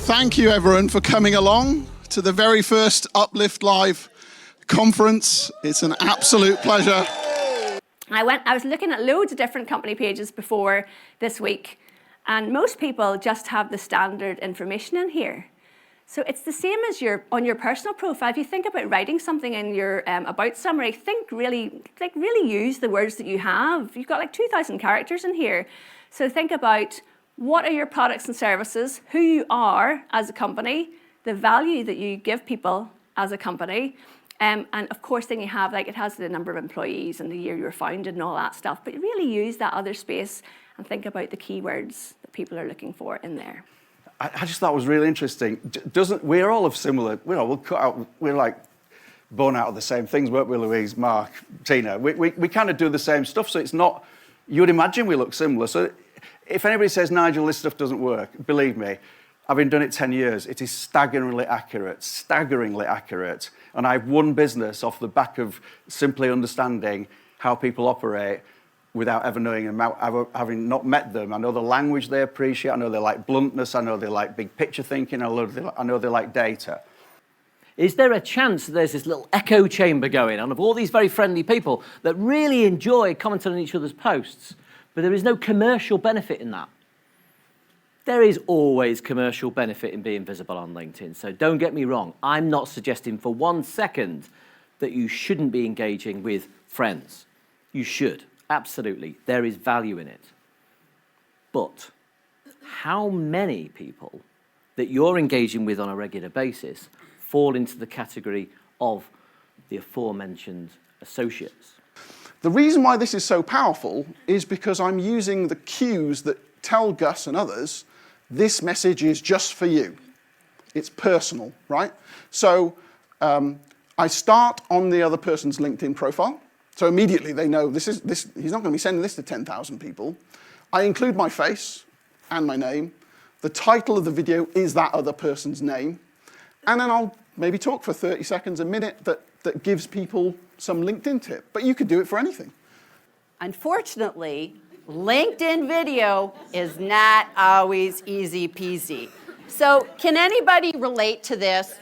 Thank you, everyone, for coming along to the very first Uplift Live conference. It's an absolute pleasure. I was looking at loads of different company pages before this week, and most people just have the standard information in here. So it's the same as on your personal profile. If you think about writing something in your about summary, really use the words that you have. You've got like 2,000 characters in here. So think about what are your products and services, who you are as a company, the value that you give people as a company, and of course then you have, like, it has the number of employees and the year you were founded and all that stuff, but really use that other space and think about the keywords that people are looking for in there. I just thought it was really interesting. We're all of similar, we're like born out of the same things, weren't we, Louise, Mark, Tina? We kind of do the same stuff, so it's not, you would imagine we look similar. So if anybody says, Nigel, this stuff doesn't work, believe me, having done it 10 years, it is staggeringly accurate. And I've won business off the back of simply understanding how people operate without ever knowing them, having not met them. I know the language they appreciate, I know they like bluntness, I know they like big picture thinking, I know they like data. Is there a chance that there's this little echo chamber going on of all these very friendly people that really enjoy commenting on each other's posts, but there is no commercial benefit in that? There is always commercial benefit in being visible on LinkedIn, so don't get me wrong. I'm not suggesting for 1 second that you shouldn't be engaging with friends. You should. Absolutely, there is value in it. But how many people that you're engaging with on a regular basis fall into the category of the aforementioned associates? The reason why this is so powerful is because I'm using the cues that tell Gus and others, this message is just for you. It's personal, right? So I start on the other person's LinkedIn profile. So immediately they know he's not going to be sending this to 10,000 people. I include my face and my name. The title of the video is that other person's name. And then I'll maybe talk for 30 seconds, a minute, that gives people some LinkedIn tip. But you could do it for anything. Unfortunately, LinkedIn video is not always easy peasy. So can anybody relate to this?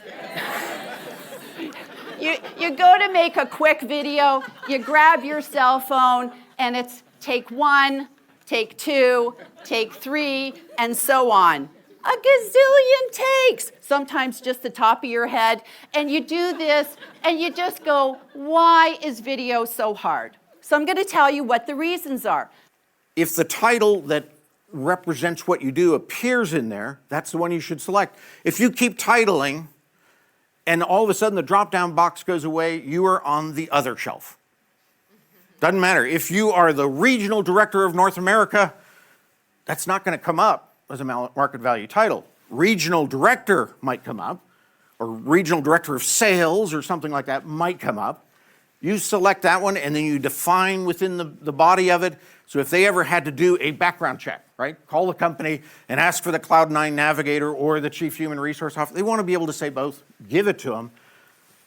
You go to make a quick video, you grab your cell phone, and it's take 1, take 2, take 3, and so on. A gazillion takes, sometimes just the top of your head, and you do this, and you just go, why is video so hard? So I'm going to tell you what the reasons are. If the title that represents what you do appears in there, that's the one you should select. If you keep titling, and all of a sudden the drop-down box goes away, you are on the other shelf. Doesn't matter. If you are the regional director of North America, that's not going to come up as a market value title. Regional director might come up, or regional director of sales or something like that might come up. You select that one, and then you define within the body of it. So if they ever had to do a background check, right? Call the company and ask for the Cloud9 Navigator or the Chief Human Resource Officer. They want to be able to say both. Give it to them.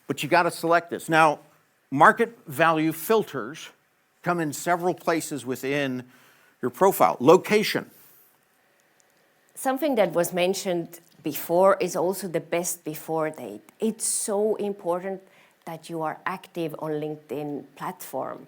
But you got to select this. Now, market value filters come in several places within your profile. Location. Something that was mentioned before is also the best before date. It's so important that you are active on LinkedIn platform,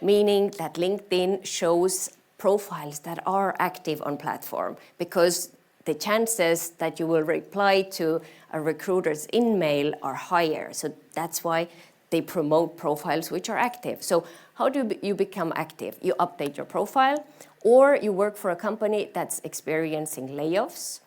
meaning that LinkedIn shows profiles that are active on platform, because the chances that you will reply to a recruiter's email are higher. So that's why they promote profiles which are active. So how do you become active? You update your profile, or you work for a company that's experiencing layoffs.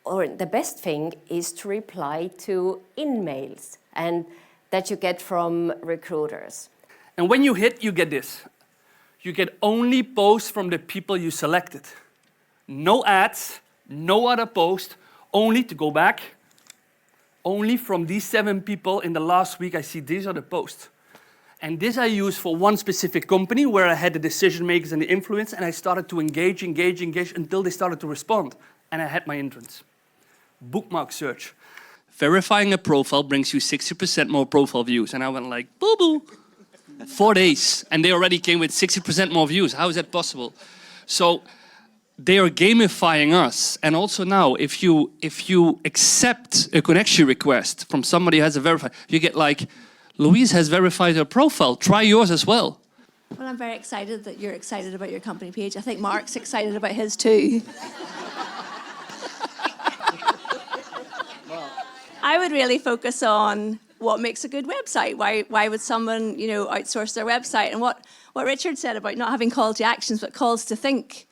Or the best thing is to reply to emails and that you get from recruiters. And when you hit, you get this. You get only posts from the people you selected. No ads, no other post, only to go back. Only from these 7 people in the last week, I see these are the posts. And this I use for one specific company where I had the decision makers and the influence, and I started to engage until they started to respond. And I had my entrance. Bookmark search. Verifying a profile brings you 60% more profile views. And I went like, boo-boo. 4 days. And they already came with 60% more views. How is that possible? So they are gamifying us. And also now, if you accept a connection request from somebody who has a verified, you get like, Louise has verified her profile. Try yours as well. Well, I'm very excited that you're excited about your company page. I think Mark's excited about his too. I would really focus on what makes a good website. Why would someone, outsource their website? And what Richard said about not having call to actions, but calls to think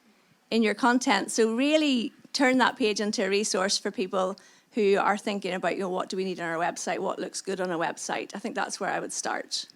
in your content. So really turn that page into a resource for people who are thinking about, what do we need on our website? What looks good on a website? I think that's where I would start.